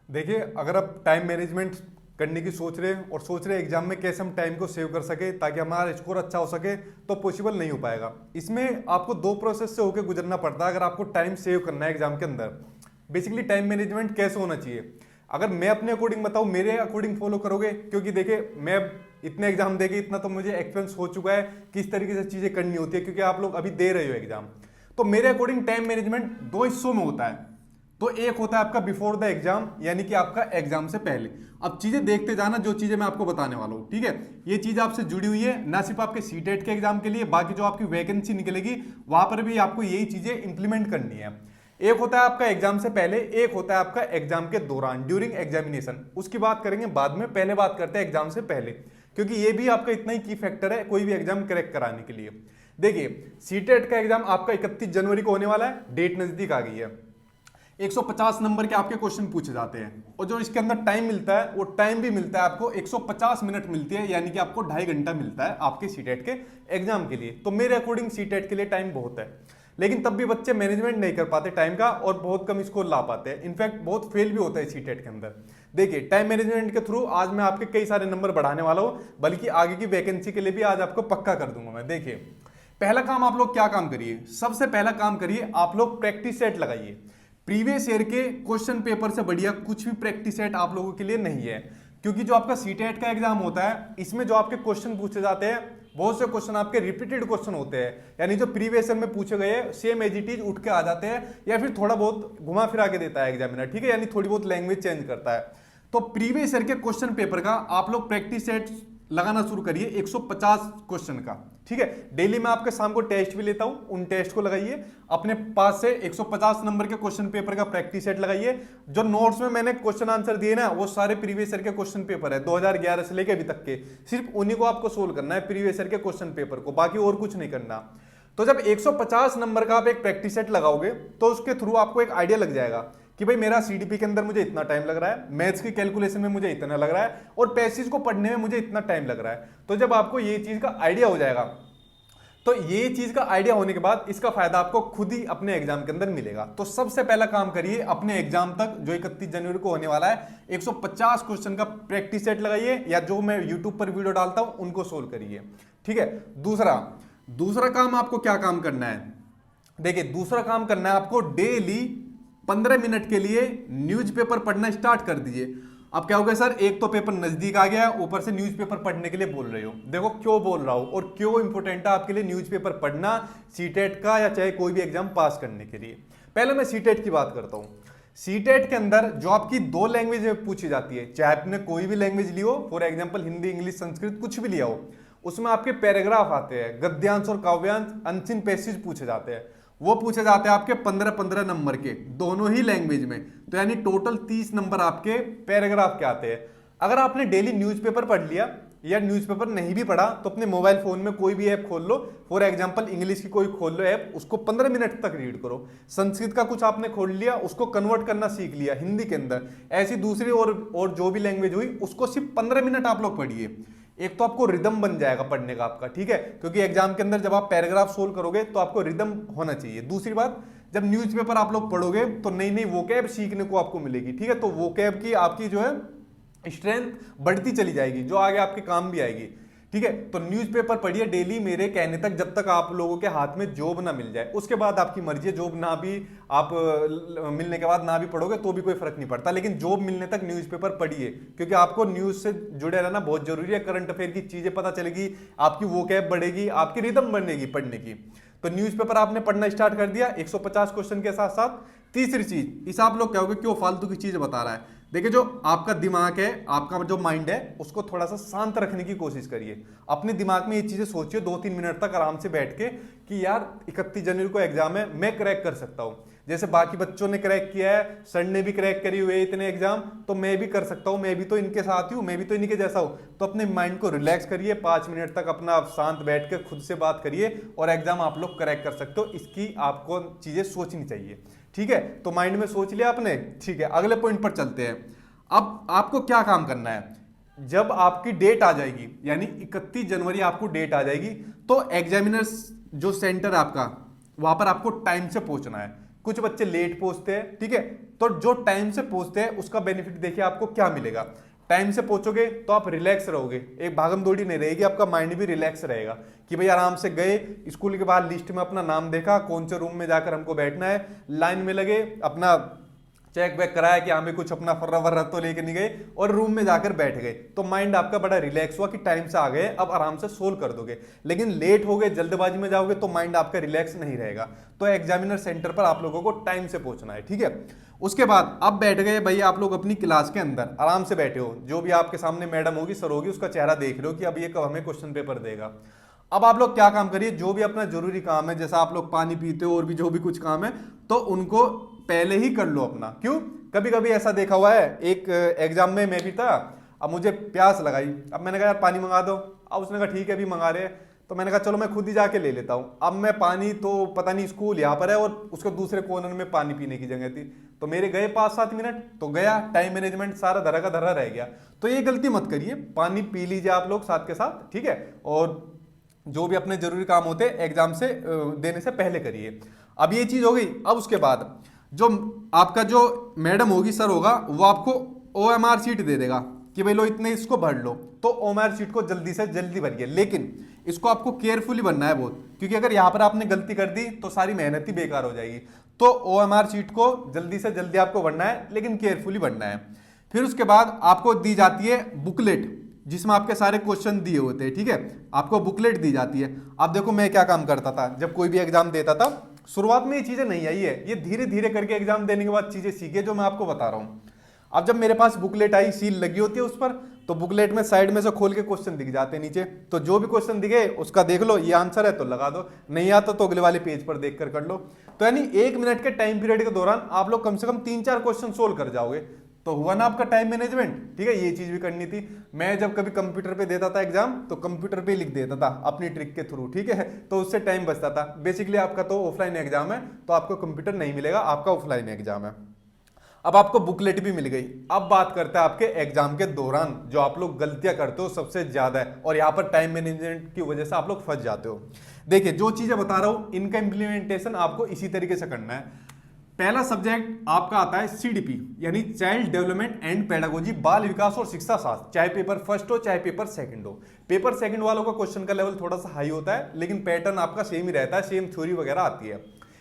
देखिए, अगर आप टाइम मैनेजमेंट करने की सोच रहे हैं और सोच रहे हैं एग्जाम में कैसे हम टाइम को सेव कर सके ताकि हमारा स्कोर अच्छा हो सके, तो पॉसिबल नहीं हो पाएगा। इसमें आपको दो प्रोसेस से होकर गुजरना पड़ता है अगर आपको टाइम सेव करना है एग्जाम के अंदर। बेसिकली टाइम मैनेजमेंट कैसे होना चाहिए, अगर मैं अपने अकॉर्डिंग बताऊं, मेरे अकॉर्डिंग फॉलो करोगे, क्योंकि देखिए मैं इतने एग्जाम देके इतना तो मुझे एक्सपीरियंस हो चुका है किस तरीके से चीजें करनी होती है, क्योंकि आप लोग अभी दे रहे हो एग्जाम। तो मेरे अकॉर्डिंग टाइम मैनेजमेंट दो हिस्सों में होता है। तो एक होता है आपका बिफोर द एग्जाम, यानी कि आपका एग्जाम से पहले। अब चीजें देखते जाना, जो चीजें मैं आपको बताने वाला हूं, ठीक है। ये चीज आपसे जुड़ी हुई है ना सिर्फ आपके सीटेट के एग्जाम के लिए, बाकी जो आपकी वैकेंसी निकलेगी वहां पर भी आपको यही चीजें इंप्लीमेंट करनी है। एक होता है आपका एग्जाम से पहले, एक होता है आपका एग्जाम के दौरान, ड्यूरिंग एग्जामिनेशन। उसकी बात करेंगे बाद में, पहले बात करते हैं एग्जाम से पहले, क्योंकि ये भी आपका इतना ही की फैक्टर है कोई भी एग्जाम क्रैक कराने के लिए। देखिए, सीटेट का एग्जाम आपका 31 जनवरी को होने वाला है, डेट नजदीक आ गई है। 150 नंबर के आपके क्वेश्चन पूछे जाते हैं, और जो इसके अंदर टाइम मिलता है वो टाइम भी मिलता है आपको 150 मिनट मिलती है, यानी कि आपको 2.5 घंटा मिलता है आपके सीटेट के एग्जाम के लिए। तो मेरे अकॉर्डिंग सीटेट के लिए टाइम बहुत है, लेकिन तब भी बच्चे मैनेजमेंट नहीं कर पाते टाइम का और बहुत कम स्कोर ला पाते हैं। इनफैक्ट बहुत फेल भी होता है सीटेट के अंदर। देखिए, टाइम मैनेजमेंट के थ्रू आज मैं आपके कई सारे नंबर बढ़ाने वाला हूं, बल्कि आगे की वैकेंसी के लिए भी आज आपको पक्का कर दूंगा मैं। देखिए, पहला काम आप लोग क्या काम करिए, सबसे पहला काम करिए आप लोग प्रैक्टिस सेट लगाइए। प्रीवियस ईयर के क्वेश्चन पेपर से बढ़िया कुछ भी प्रैक्टिस सेट आप लोगों के लिए नहीं है, क्योंकि जो आपका सीटेट का एग्जाम होता है इसमें जो आपके क्वेश्चन पूछे जाते हैं, बहुत से क्वेश्चन आपके रिपीटेड क्वेश्चन होते हैं, यानी जो प्रीवियस ईयर में पूछे गए सेम एज इट इज उठ के आ जाते हैं, या फिर थोड़ा बहुत घुमा फिरा के देता है एग्जामिनर, ठीक है, यानी थोड़ी बहुत लैंग्वेज चेंज करता है। तो प्रीवियस ईयर के क्वेश्चन पेपर का आप लोग प्रैक्टिस सेट लगाना शुरू करिए 150 क्वेश्चन का, ठीक है। डेली मैं आपके शाम को टेस्ट भी लेता हूं, उन टेस्ट को लगाइए अपने पास से। 150 नंबर के क्वेश्चन पेपर का प्रैक्टिस सेट लगाइए। जो नोट्स में मैंने क्वेश्चन आंसर दिए ना, वो सारे प्रीवियस ईयर के क्वेश्चन पेपर है 2011 से लेके अभी तक के, सिर्फ उन्हीं को आपको सोल्व करना है, प्रीवियस ईयर के क्वेश्चन पेपर को, बाकी और कुछ नहीं करना। तो जब 150 नंबर का आप एक प्रैक्टिस सेट लगाओगे तो उसके थ्रू आपको एक आइडिया लग जाएगा कि भाई मेरा सीडीपी के अंदर मुझे इतना टाइम लग रहा है, मैथ्स की कैलकुलेशन में मुझे इतना लग रहा है, और पैसेज को पढ़ने में मुझे इतना टाइम लग रहा है। तो जब आपको ये चीज का आइडिया हो जाएगा, तो ये चीज का आइडिया होने के बाद इसका फायदा आपको खुद ही अपने एग्जाम के अंदर मिलेगा। तो सबसे पहला काम करिए, अपने एग्जाम तक जो 31 जनवरी को होने वाला है 150 क्वेश्चन का प्रैक्टिस सेट लगाइए, या जो मैं यूट्यूब पर वीडियो डालता हूं उनको सोल्व करिए, ठीक है। दूसरा काम आपको क्या काम करना है, देखिए दूसरा काम करना है आपको डेली 15 मिनट के लिए न्यूज़पेपर पढ़ना स्टार्ट कर दीजिए। अब क्या हो गया सर, एक तो पेपर नजदीक आ गया, ऊपर से न्यूज़पेपर पढ़ने के लिए बोल रहे हो। देखो क्यों बोल रहा हूं और क्यों इंपॉर्टेंट है आपके लिए न्यूज़पेपर पढ़ना सीटेट का, या चाहे कोई भी एग्जाम पास करने के लिए। पहले मैं सीटेट की बात करता हूं। सीटेट के अंदर जो आपकी 2 लैंग्वेज में पूछी जाती है, चाहे आपने कोई भी लैंग्वेज ली हो, for example Hindi, English, Sanskrit, कुछ भी लिया हो, उसमें आपके पैराग्राफ आते हैं, गद्यांश और काव्यांश, अनसीन पैसेज पूछे जाते हैं। वो पूछे जाते हैं आपके 15-15 नंबर के, दोनों ही लैंग्वेज में। तो यानी टोटल 30 नंबर आपके पैराग्राफ के आते हैं। अगर आपने डेली न्यूज़पेपर पढ़ लिया, या न्यूज़पेपर नहीं भी पढ़ा, तो अपने मोबाइल फोन में कोई भी ऐप खोल लो, फॉर एग्जांपल इंग्लिश की कोई खोल लो ऐप, उसको 15 मिनट तक रीड करो। संस्कृत का कुछ आपने खोल लिया, उसको कन्वर्ट करना सीख लिया हिंदी के अंदर, ऐसी दूसरी और जो भी लैंग्वेज हुई उसको सिर्फ 15 मिनट आप लोग पढ़िए। एक तो आपको रिदम बन जाएगा पढ़ने का आपका, ठीक है, क्योंकि एग्जाम के अंदर जब आप पैराग्राफ सोल्व करोगे तो आपको रिदम होना चाहिए। दूसरी बात, जब न्यूज़पेपर आप लोग पढ़ोगे तो नई नई वोकैब सीखने को आपको मिलेगी, ठीक है। तो वोकैब की आपकी जो है स्ट्रेंथ बढ़ती चली जाएगी, जो आगे आपके काम भी आएगी, ठीक है। तो न्यूज़पेपर पढ़िए डेली, मेरे कहने तक, जब तक आप लोगों के हाथ में जॉब ना मिल जाए। उसके बाद आपकी मर्जी है, जॉब ना भी आप मिलने के बाद ना भी पढ़ोगे तो भी कोई फर्क नहीं पड़ता, लेकिन जॉब मिलने तक न्यूज़पेपर पढ़िए, क्योंकि आपको न्यूज़ से जुड़े रहना बहुत जरूरी है। करंट अफेयर की चीजें पता चलेगी, आपकी वोकैब बढ़ेगी, आपकी रिदम बनेगी पढ़ने की। तो न्यूज़पेपर आपने पढ़ना स्टार्ट कर दिया 150 क्वेश्चन के साथ साथ। तीसरी चीज, इस आप लोग क्या होगा, क्यों फालतू की चीज बता रहा है। देखिए, जो आपका दिमाग है, आपका जो माइंड है, उसको थोड़ा सा शांत रखने की कोशिश करिए। अपने दिमाग में ये चीजें सोचिए 2-3 मिनट तक आराम से बैठ के कि यार 31 जनवरी को एग्जाम है, मैं क्रैक कर सकता हूं। जैसे बाकी बच्चों ने क्रैक किया है, सर ने भी क्रैक करी हुई है इतने एग्जाम, तो मैं भी कर सकता हूं, मैं भी तो इनके साथ ही हूं, मैं भी तो इनके जैसा हूं। तो अपने माइंड को रिलैक्स करिए, 5 मिनट तक अपना आप शांत बैठ के खुद से बात करिए, और एग्जाम आप लोग क्रैक कर सकते हो। इसकी आपको चीजें सोचनी चाहिए, ठीक है। तो माइंड में सोच लिया आपने, ठीक है। अगले पॉइंट पर चलते हैं। अब आपको क्या काम करना है, जब आपकी डेट आ जाएगी, यानी 31 जनवरी आपको डेट आ जाएगी, तो एग्जामिनर्स जो सेंटर है आपका, वहां पर आपको टाइम से पहुंचना है। कुछ बच्चे लेट पहुंचते हैं, ठीक है। तो जो टाइम से पहुंचते हैं उसका बेनिफिट देखिए आपको क्या मिलेगा। टाइम से पहुंचोगे तो आप रिलैक्स रहोगे, एक भागम दौड़ी नहीं रहेगी, आपका माइंड भी रिलैक्स रहेगा कि भाई आराम से गए, स्कूल के बाद लिस्ट में अपना नाम देखा, कौन से रूम में जाकर हमको बैठना है, लाइन में लगे, अपना चेक बैक कराया कि हमें कुछ अपना फर्रा वर्रा तो लेके नहीं गए, और रूम में जाकर बैठ गए। तो माइंड आपका बड़ा रिलैक्स हुआ कि टाइम से आ गए, अब आराम से सोल्व कर दोगे। लेकिन लेट हो गए, जल्दबाजी में जाओगे तो माइंड आपका रिलैक्स नहीं रहेगा। तो एग्जामिनर सेंटर पर आप लोगों को टाइम से पहुंचना है, ठीक है। उसके बाद अब बैठ गए भाई आप लोग अपनी क्लास के अंदर, आराम से बैठे हो, जो भी आपके सामने मैडम होगी, सर होगी, उसका चेहरा देख रहे हो कि अब ये कब हमें क्वेश्चन पेपर देगा। अब आप लोग क्या काम करिए, जो भी अपना जरूरी काम है, जैसा आप लोग पानी पीते हो और भी जो भी कुछ काम है, तो उनको पहले ही कर लो अपना। क्यों, कभी कभी ऐसा देखा हुआ है, एक एग्जाम में मैं भी था, अब मुझे प्यास लगाई, अब मैंने कहा यार पानी मंगा दो, अब उसने कहा ठीक है अभी मंगा रहे हैं, तो मैंने कहा चलो मैं खुद ही जाके ले लेता हूँ। अब मैं पानी तो पता नहीं, स्कूल यहाँ पर है और उसके दूसरे कोने में पानी पीने की जगह थी, तो मेरे गए 5-7 मिनट, तो गया, टाइम मैनेजमेंट सारा धरा का धरा रह गया। तो ये गलती मत करिए, पानी पी लीजिए आप लोग साथ के साथ, ठीक है। और जो भी अपने जरूरी काम होते हैं एग्जाम से देने से पहले करिए। अब ये चीज हो गई। अब उसके बाद जो आपका जो मैडम होगी, सर होगा, वो आपको OMR शीट दे देगा कि भाई लो इतने इसको भर लो। तो OMR शीट को जल्दी से जल्दी भरिए, लेकिन इसको आपको केयरफुली भरना है बहुत, क्योंकि अगर यहां पर आपने गलती कर दी तो सारी मेहनत ही बेकार हो जाएगी। तो OMR शीट को जल्दी से जल्दी आपको भरना है, लेकिन केयरफुली भरना है। फिर उसके बाद आपको दी जाती है बुकलेट, जिसमें आपके सारे क्वेश्चन दिए होते हैं, ठीक है। आपको बुकलेट दी जाती है। अब देखो मैं क्या काम करता था जब कोई भी एग्जाम देता था, शुरुआत में ये चीजें नहीं आई है, ये धीरे धीरे करके एग्जाम देने के बाद चीजें सीखे, जो मैं आपको बता रहा हूं। अब जब मेरे पास बुकलेट आई, सील लगी होती है उस पर, तो बुकलेट में साइड में से खोल के क्वेश्चन दिख जाते हैं नीचे, तो जो भी क्वेश्चन दिखे उसका देख लो, ये आंसर है तो लगा दो, नहीं आता तो अगले वाले पेज पर देख कर लो। तो यानी 1 मिनट के टाइम पीरियड के दौरान आप लोग कम से कम 3-4 क्वेश्चन सोल्व कर जाओगे। तो हुआ ना आपका टाइम मैनेजमेंट, ठीक है। ये चीज भी करनी थी। मैं जब कभी कंप्यूटर पे देता था एग्जाम, तो कंप्यूटर पे लिख देता था अपनी ट्रिक के थ्रू, ठीक है, तो उससे टाइम बचता था। बेसिकली आपका तो ऑफलाइन एग्जाम है, तो आपको कंप्यूटर नहीं मिलेगा, आपका ऑफलाइन एग्जाम है। अब आपको बुकलेट भी मिल गई। अब बात करते हैं आपके एग्जाम के दौरान जो आप लोग गलतियां करते हो सबसे ज्यादा है, और यहां पर टाइम मैनेजमेंट की वजह से आप लोग फंस जाते हो। देखिए जो चीजें बता रहा हूं, इनका इंप्लीमेंटेशन आपको इसी तरीके से करना है। पहला सब्जेक्ट आपका आता है CDP, यानी चाइल्ड डेवलपमेंट एंड पेडागोजी, बाल विकास और शिक्षा शास्त्र, चाहे पेपर फर्स्ट हो चाहे पेपर सेकंड हो। पेपर सेकंड वालों का क्वेश्चन का लेवल थोड़ा सा हाई होता है, लेकिन पैटर्न आपका सेम ही रहता है, सेम थ्योरी वगैरह आती है।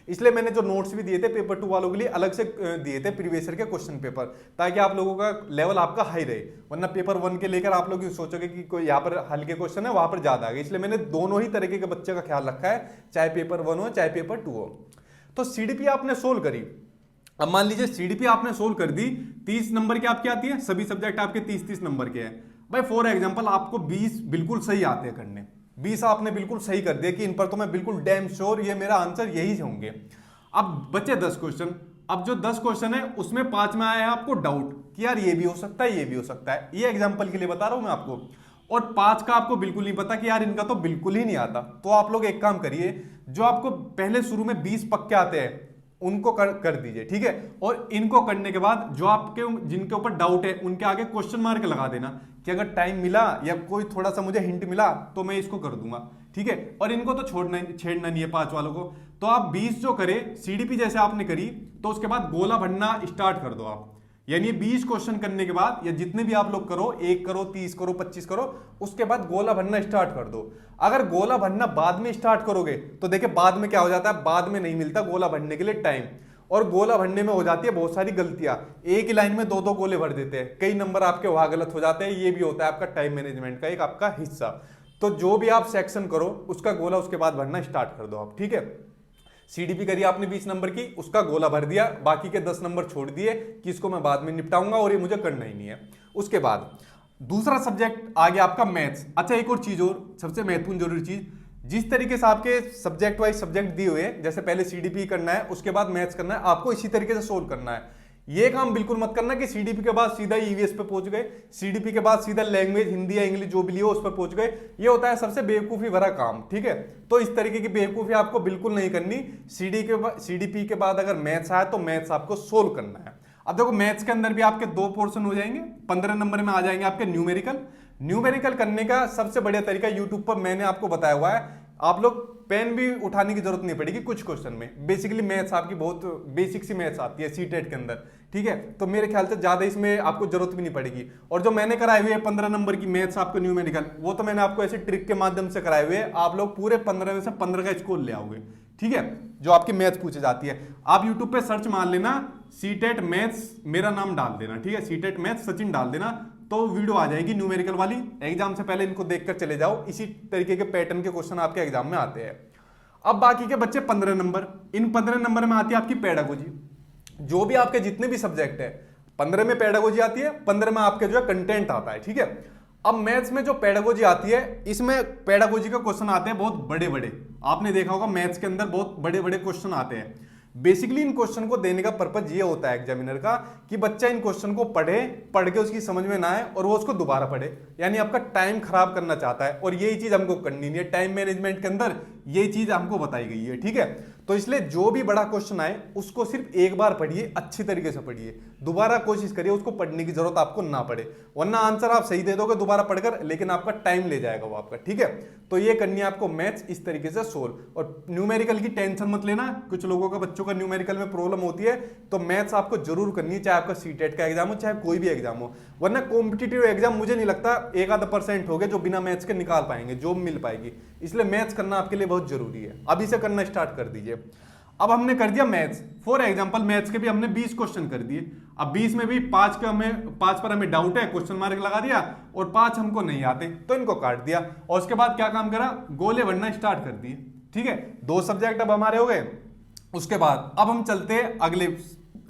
इसलिए मैंने जो नोट्स भी दिए थे पेपर 2 वालों के लिए अलग से दिए थे, प्रीवियस ईयर के क्वेश्चन पेपर, ताकि आप लोगों का लेवल आपका हाई रहे। वरना पेपर 1 के लेकर आप लोग सोचोगे कि कोई यहाँ पर हल्के क्वेश्चन है, वहां पर ज्यादा आ गए। इसलिए मैंने दोनों ही तरीके के बच्चे का ख्याल रखा है, चाहे पेपर 1 हो चाहे पेपर 2 हो। तो CDP आपने सोल्व करी। अब मान लीजिए CDP आपने सोल्व कर दी, 30 नंबर की आपकी आती है, सभी सब्जेक्ट आपके 30-30 नंबर के हैं भाई। फॉर एग्जांपल आपको 20 बिल्कुल सही आते हैं करने, 20 आपने बिल्कुल सही कर दिया कि इन पर तो मैं बिल्कुल डैम श्योर ये मेरा आंसर यही होंगे। अब बचे 10 क्वेश्चन। अब जो 10 क्वेश्चन है उसमें 5 में आया है आपको डाउट कि यार ये भी हो सकता है, ये भी हो सकता है, ये एग्जांपल के लिए बता रहा हूं मैं आपको। और 5 का आपको बिल्कुल नहीं पता कि यार इनका तो बिल्कुल ही नहीं आता। तो आप लोग एक काम करिए, जो आपको पहले शुरू में 20 पक्के आते हैं उनको कर दीजिए, ठीक है। और इनको करने के बाद जो आपके जिनके ऊपर डाउट है उनके आगे क्वेश्चन मार्क लगा देना कि अगर टाइम मिला या कोई थोड़ा सा मुझे हिंट मिला तो मैं इसको कर दूंगा, ठीक है। और इनको तो छेड़ना नहीं है 5 वालों को। तो आप 20 जो करे CDP जैसे आपने करी, तो उसके बाद गोला भरना स्टार्ट कर दो आप। यानी 20 क्वेश्चन करने के बाद या जितने भी आप लोग करो, 1 करो, 30 करो, 25 करो, उसके बाद गोला भरना स्टार्ट कर दो। अगर गोला भरना बाद में स्टार्ट करोगे तो देखिए बाद में क्या हो जाता है, बाद में नहीं मिलता गोला भरने के लिए टाइम, और गोला भरने में हो जाती है बहुत सारी गलतियां। एक ही लाइन में 2-2 गोले भर देते हैं, कई नंबर आपके वहां गलत हो जाते हैं। ये भी होता है आपका टाइम मैनेजमेंट का एक आपका हिस्सा। तो जो भी आप सेक्शन करो उसका गोला उसके बाद भरना स्टार्ट कर दो आप, ठीक है। CDP करी आपने 20 नंबर की, उसका गोला भर दिया, बाकी के 10 नंबर छोड़ दिए कि इसको मैं बाद में निपटाऊंगा और ये मुझे करना ही नहीं है। उसके बाद दूसरा सब्जेक्ट आ गया आपका मैथ्स। अच्छा एक और चीज, और सबसे महत्वपूर्ण जरूरी चीज, जिस तरीके से आपके सब्जेक्ट वाइज सब्जेक्ट दिए हुए हैं, जैसे पहले CDP करना है उसके बाद मैथ्स करना है, आपको इसी तरीके से सोल्व करना है। ये काम बिल्कुल मत करना कि CDP के बाद सीधा EVS पे पहुंच गए, CDP के बाद सीधा लैंग्वेज हिंदी या इंग्लिश जो भी लियो उस पर पहुंच गए। ये होता है सबसे बेवकूफी भरा काम, ठीक है। तो इस तरीके की बेवकूफी आपको बिल्कुल नहीं करनी। CDP के बाद अगर मैथ्स आया तो मैथ्स आपको सोल्व करना है। अब देखो मैथ्स के अंदर भी आपके 2 पोर्शन हो जाएंगे, 15 नंबर में आ जाएंगे आपके न्यूमेरिकल। न्यूमेरिकल करने का सबसे बढ़िया तरीका यूट्यूब पर मैंने आपको बताया हुआ है आप लोग पेन भी उठाने की जरूरत नहीं पड़ेगी कुछ क्वेश्चन में। बेसिकली मैथ्स आपकी बहुत बेसिक सी मैथ्स आती है सीटेट के अंदर, ठीक है। तो मेरे ख्याल से ज्यादा इसमें आपको जरूरत भी नहीं पड़ेगी। और जो मैंने कराए हुए 15 नंबर की मैथ्स आपको न्यूमेरिकल, वो तो मैंने आपको ऐसे ट्रिक के माध्यम से कराए हुए, आप लोग पूरे 15 में से 15 का स्कोर ले आओगे, ठीक है। जो आपकी मैथ्स पूछी जाती है, आप यूट्यूब पे सर्च मार लेना सीटेट मैथ्स, मेरा नाम डाल देना, ठीक है, सीटेट मैथ्स सचिन डाल देना, तो वीडियो आ जाएगी न्यूमेरिकल वाली। एग्जाम से पहले इनको देखकर चले जाओ, इसी तरीके के पैटर्न के क्वेश्चन आपके एग्जाम में आते हैं। अब बाकी के बच्चे 15 नंबर, इन 15 नंबर में आती है आपकी पेडागोजी। जो भी आपके जितने भी सब्जेक्ट है, 15 में पेडागोजी आती है, 15 में आपके जो है कंटेंट आता है, ठीक है। अब मैथ्स में जो पेडागोजी आती है, इसमें पेडागोजी का क्वेश्चन आते हैं बहुत बड़े बड़े। आपने देखा होगा मैथ्स के अंदर बहुत बड़े बड़े क्वेश्चन आते हैं। बेसिकली इन क्वेश्चन को देने का पर्पज ये होता है एग्जामिनर का कि बच्चा इन क्वेश्चन को पढ़ के उसकी समझ में ना आए और वो उसको दोबारा पढ़े, यानी आपका टाइम खराब करना चाहता है। और यही चीज हमको करनी नहीं है, टाइम मैनेजमेंट के अंदर यही चीज हमको बताई गई है, ठीक है। तो इसलिए जो भी बड़ा क्वेश्चन आए उसको सिर्फ एक बार पढ़िए, अच्छी तरीके से पढ़िए, दोबारा कोशिश करिए उसको पढ़ने की जरूरत आपको ना पड़े, वरना आंसर आप सही दे दोगे दोबारा पढ़कर, लेकिन आपका टाइम ले जाएगा वो आपका, ठीक है। तो ये करनी है आपको मैथ्स इस तरीके से सोल्व। और न्यूमेरिकल की टेंशन मत लेना, कुछ लोगों का बच्चों का न्यूमेरिकल में प्रॉब्लम होती है, तो मैथ्स आपको जरूर करनी है, चाहे आपका सीटेट का एग्जाम हो चाहे कोई भी एग्जाम हो। वरना कॉम्पिटिटिव एग्जाम मुझे नहीं लगता 1-आधा% हो गए जो बिना मैथ्स के निकाल पाएंगे, जॉब मिल पाएगी। इसलिए मैथ्स करना आपके लिए बहुत जरूरी है, अभी से करना स्टार्ट कर दीजिए। अब हमने कर दिया मैथ्स, फॉर एग्जांपल मैथ्स के भी हमने 20 क्वेश्चन कर दिए। अब 20 में भी 5 पर हमें डाउट है, क्वेश्चन मार्क लगा दिया, और 5 हमको नहीं आते तो इनको काट दिया। और उसके बाद क्या काम करा, गोले बढ़ना स्टार्ट कर दिए, ठीक है। 2 सब्जेक्ट अब हमारे हो गए। उसके बाद अब हम चलते हैं अगले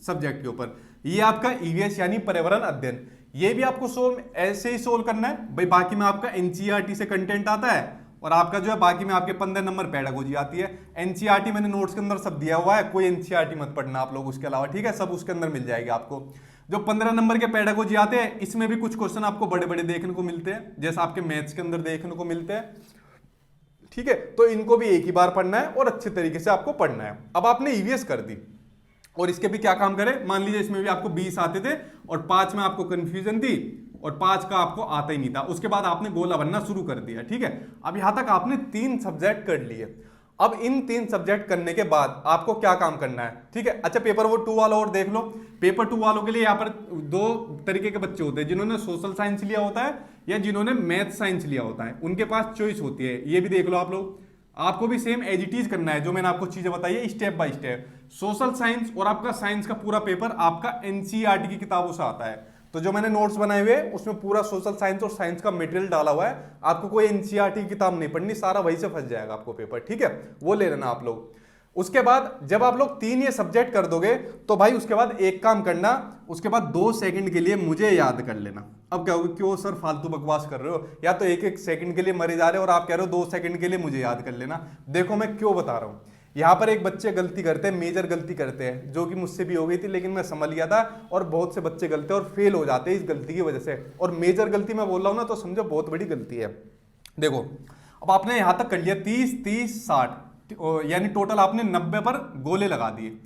सब्जेक्ट के ऊपर, ये आपका ईवीएस यानी पर्यावरण अध्ययन। ये भी आपको ऐसे ही सोल्व करना है भाई। बाकी में आपका एनसीईआरटी से कंटेंट आता है, और आपका जो है बाकी में आपके 15 नंबर पेडागोजी आती है। एनसीईआरटी मैंने नोट्स के अंदर सब दिया हुआ है, कोई एनसीईआरटी मत पढ़ना आप लोग उसके अलावा, ठीक है, सब उसके अंदर मिल जाएगी आपको। जो 15 नंबर के पेडागोजी आते हैं, इसमें भी कुछ क्वेश्चन आपको बड़े बड़े देखने को मिलते हैं, जैसे आपके मैथ्स के अंदर देखने को मिलते हैं, ठीक है। तो इनको भी एक ही बार पढ़ना है और अच्छे तरीके से आपको पढ़ना है। अब आपने ईवीएस कर दी, और इसके भी क्या काम करें, मान लीजिए इसमें भी आपको 20 आते थे और 5 में आपको कंफ्यूजन थी और 5 का आपको आता ही नहीं था। उसके बाद आपने गोला बनना शुरू कर दिया, ठीक है। अब यहां तक आपने 3 सब्जेक्ट कर लिए। अब इन 3 सब्जेक्ट करने के बाद आपको क्या काम करना है, ठीक है। अच्छा, पेपर वो 2 वाला और देख लो। पेपर 2 वालों के लिए यहाँ पर 2 तरीके के बच्चे होते हैं, जिन्होंने सोशल साइंस लिया होता है या जिन्होंने मैथ साइंस लिया होता है, उनके पास चॉइस होती है। ये भी देख लो आप लोग, आपको भी सेम एज इट इज करना है जो मैंने आपको चीजें बताई है step by step. Social science और आपका साइंस का पूरा पेपर आपका एनसीईआरटी की किताबों से आता है। तो जो मैंने नोट्स बनाए हुए हैं उसमें पूरा सोशल साइंस और साइंस का मटेरियल डाला हुआ है। आपको कोई एनसीईआरटी की किताब नहीं पढ़नी, सारा वहीं से फंस जाएगा आपको पेपर, ठीक है, वो ले लेना आप लोग। उसके बाद जब आप लोग 3 ये सब्जेक्ट कर दोगे तो भाई उसके बाद एक काम करना, उसके बाद 2 सेकंड के लिए मुझे याद कर लेना। अब क्या होगा, क्यों सर फालतू बकवास कर रहे हो, या तो 1-1 सेकंड के लिए मरे जा रहे हो और आप कह रहे हो 2 सेकंड के लिए मुझे याद कर लेना। देखो मैं क्यों बता रहा हूं, यहाँ पर एक बच्चे गलती करते हैं, मेजर गलती करते हैं, जो कि मुझसे भी हो गई थी, लेकिन मैं संभल गया था। और बहुत से बच्चे गलते और फेल हो जाते हैं इस गलती की वजह से। और मेजर गलती मैं बोल रहा हूं ना, तो समझो बहुत बड़ी गलती है। देखो अब आपने यहां तक कर लिया 30-30-60, यानी टोटल आपने 90 पर गोले लगा दिए।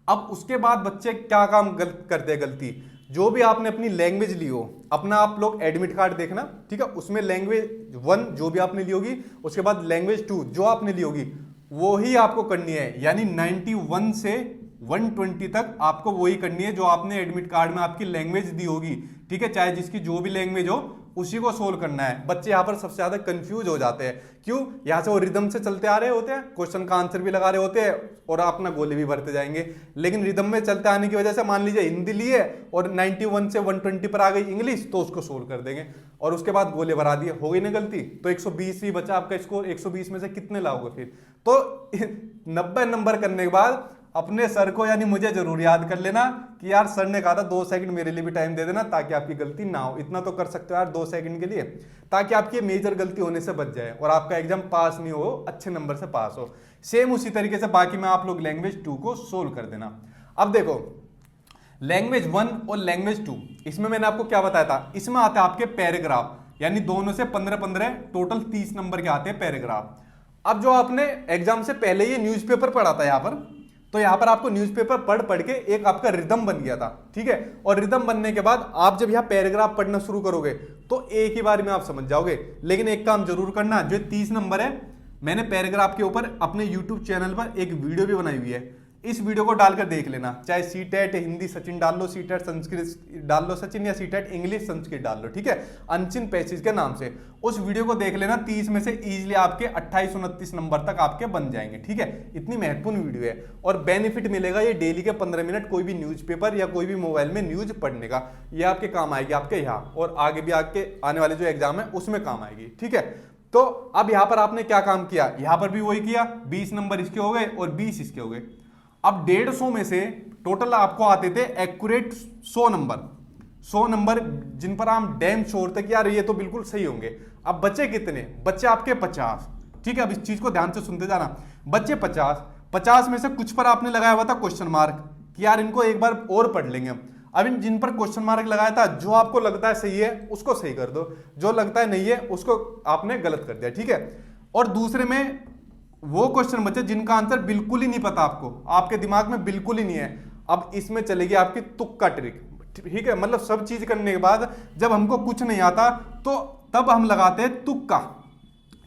अब उसके बाद बच्चे क्या काम करते हैं गलती, जो भी आपने अपनी लैंग्वेज ली हो, अपना आप लोग एडमिट कार्ड देखना, ठीक है, उसमें लैंग्वेज 1 जो भी आपने ली होगी, उसके बाद लैंग्वेज 2 जो आपने ली होगी, वो ही आपको करनी है। यानी 91 से 120 तक आपको वही करनी है जो आपने एडमिट कार्ड में आपकी लैंग्वेज दी होगी, ठीक है, चाहे जिसकी जो भी लैंग्वेज हो उसी को सोल्व करना है। बच्चे यहाँ पर सबसे ज्यादा कंफ्यूज हो जाते हैं, क्यों, यहाँ से वो रिदम से चलते आ रहे होते हैं, क्वेश्चन का आंसर भी लगा रहे होते हैं और अपना गोले भी भरते जाएंगे, लेकिन रिदम में चलते आने की वजह से मान लीजिए हिंदी लिए और 91 से 120 पर आ गई इंग्लिश, तो उसको सोल्व कर देंगे और उसके बाद गोले भरा दिए, हो गई ना गलती। तो 120 ही बचा आपका स्कोर, 120 में से कितने लाओगे फिर, तो 90 नंबर करने के बाद अपने सर को यानी मुझे जरूर याद कर लेना कि यार सर ने कहा था 2 सेकंड मेरे लिए भी टाइम दे देना, ताकि आपकी गलती ना हो। इतना तो कर सकते हो यार 2 सेकंड के लिए, ताकि आपकी मेजर गलती होने से बच जाए और आपका एग्जाम पास नहीं हो, अच्छे नंबर से पास हो। सेम उसी तरीके से बाकी में आप लोग लैंग्वेज 2 को सोल्व कर देना। अब देखो लैंग्वेज 1 और लैंग्वेज 2, इसमें मैंने आपको क्या बताया था, इसमें आते हैं आपके पैराग्राफ, यानी दोनों से 15-15 टोटल 30 नंबर के आते हैं पैराग्राफ। अब जो आपने एग्जाम से पहले ये न्यूज़पेपर पढ़ा था यहाँ पर, तो यहां पर आपको न्यूज़पेपर पढ़ के एक आपका रिदम बन गया था, ठीक है। और रिदम बनने के बाद आप जब यहां पैराग्राफ पढ़ना शुरू करोगे तो एक ही बार में आप समझ जाओगे। लेकिन एक काम जरूर करना, जो 30 नंबर है मैंने पैराग्राफ के ऊपर अपने यूट्यूब चैनल पर एक वीडियो भी बनाई हुई है, इस वीडियो को डालकर देख लेना। चाहे सीटेट हिंदी सचिन डाल लो, सीटेट संस्कृत डाल लो सचिन, या सीटेट इंग्लिश संस्कृत डाल लो, ठीक है, अनचिन पैसेज के नाम से। उस वीडियो को देख लेना, 30 में से इजीली आपके 28-29 नंबर तक आपके बन जाएंगे, ठीक है। इतनी महत्वपूर्ण वीडियो है और बेनिफिट मिलेगा ये डेली के 15 मिनट कोई भी न्यूज़पेपर या कोई भी मोबाइल में न्यूज पढ़ने का, ये आपके काम आएगी आपके यहाँ, और आगे भी आपके आने वाले जो एग्जाम है उसमें काम आएगी, ठीक है। तो अब यहाँ पर आपने क्या काम किया, यहाँ पर भी वही किया, 20 नंबर इसके हो गए और 20 इसके हो गए। अब 150 में से टोटल आपको आते थे एक्यूरेट 100 नंबर जिन पर आप डैम श्योर थे कि यार ये तो बिल्कुल सही होंगे। अब बचे कितने, बच्चे आपके 50, ठीक है। अब इस चीज को ध्यान से सुनते जाना, बच्चे 50 में से कुछ पर आपने लगाया हुआ था क्वेश्चन मार्क कि यार इनको एक बार और पढ़ लेंगे। अब इन जिन पर क्वेश्चन मार्क लगाया था, जो आपको लगता है सही है उसको सही कर दो, जो लगता है नहीं है उसको आपने गलत कर दिया, ठीक है। और दूसरे में वो क्वेश्चन बचे जिनका आंसर बिल्कुल ही नहीं पता आपको, आपके दिमाग में बिल्कुल ही नहीं है। अब इसमें चलेगी आपकी तुक्का ट्रिक, ठीक है। मतलब सब चीज करने के बाद जब हमको कुछ नहीं आता तो तब हम लगाते हैं तुक्का,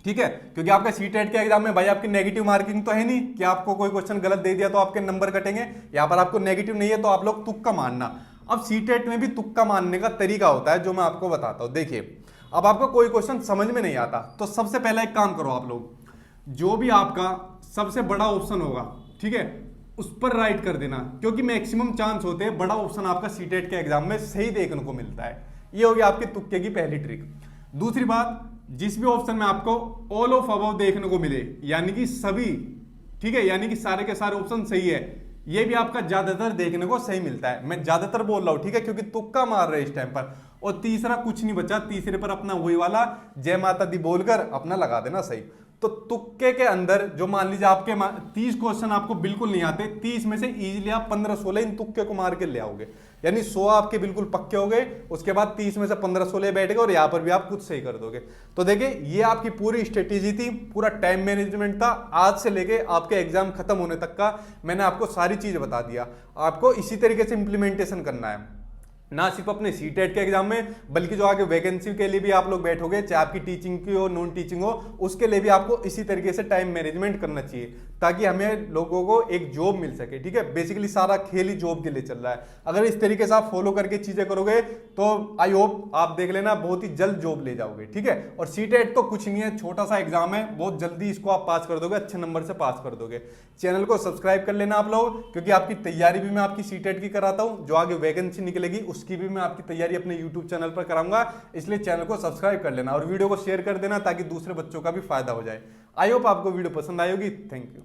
ठीक है। क्योंकि आपका सीटेट के एग्जाम में भाई आपकी नेगेटिव मार्किंग तो है नहीं कि आपको कोई क्वेश्चन गलत दे दिया तो आपके नंबर कटेंगे। यहां पर आपको नेगेटिव नहीं है तो आप लोग तुक्का मानना। अब सीटेट में भी तुक्का मानने का तरीका होता है जो मैं आपको बताता हूं। देखिए, अब आपको कोई क्वेश्चन समझ में नहीं आता तो सबसे पहला एक काम करो आप लोग, जो भी आपका सबसे बड़ा ऑप्शन होगा, ठीक है, उस पर राइट कर देना, क्योंकि मैक्सिमम चांस होते हैं बड़ा ऑप्शन आपका सीटेट के एग्जाम में सही देखने को मिलता है। ये होगी आपके तुक्के की पहली ट्रिक। दूसरी बात, जिस भी ऑप्शन में आपको ऑल ऑफ अबव देखने को मिले, यानी कि सभी, ठीक है, यानी कि सारे के सारे ऑप्शन सही है, ये भी आपका ज्यादातर देखने को सही मिलता है। मैं ज्यादातर बोल रहा हूं, ठीक है, क्योंकि तुक्का मार रहे हैं इस टाइम पर। और तीसरा कुछ नहीं बचा, तीसरे पर अपना वही वाला जय माता दी बोलकर अपना लगा देना सही। तो तुक्के के अंदर जो मान लीजिए आपके 30 क्वेश्चन आपको बिल्कुल नहीं आते, 30 में से इजीली आप 15-16 इन तुक्के को मार के ले आओगे, यानी 100 आपके बिल्कुल पक्के हो गए। उसके बाद 30 में से 15-16 बैठ गए और यहां पर भी आप कुछ सही कर दोगे। तो देखिए, ये आपकी पूरी स्ट्रेटेजी थी, पूरा टाइम मैनेजमेंट था। आज से लेके आपके एग्जाम खत्म होने तक का मैंने आपको सारी चीज बता दिया। आपको इसी तरीके से इंप्लीमेंटेशन करना है, ना सिर्फ अपने सीटेट के एग्जाम में, बल्कि जो आगे वैकेंसी के लिए भी आप लोग बैठोगे, चाहे आपकी टीचिंग की हो नॉन टीचिंग हो, उसके लिए भी आपको इसी तरीके से टाइम मैनेजमेंट करना चाहिए, ताकि हमें लोगों को एक जॉब मिल सके, ठीक है। बेसिकली सारा खेल ही जॉब के लिए चल रहा है। अगर इस तरीके से आप फॉलो करके चीजें करोगे तो आई होप आप देख लेना बहुत ही जल्द जॉब ले जाओगे, ठीक है। और सीटेट तो कुछ नहीं है, छोटा सा एग्जाम है, बहुत जल्दी इसको आप पास कर दोगे, अच्छे नंबर से पास कर दोगे। चैनल को सब्सक्राइब कर लेना आप लोग, क्योंकि आपकी तैयारी भी मैं आपकी सीटेट की कराता हूं, जो आगे वैकेंसी निकलेगी उसकी भी मैं आपकी तैयारी अपने YouTube चैनल पर कराऊंगा। इसलिए चैनल को सब्सक्राइब कर लेना और वीडियो को शेयर कर देना ताकि दूसरे बच्चों का भी फायदा हो जाए। आई होप आपको वीडियो पसंद आई होगी। Thank you.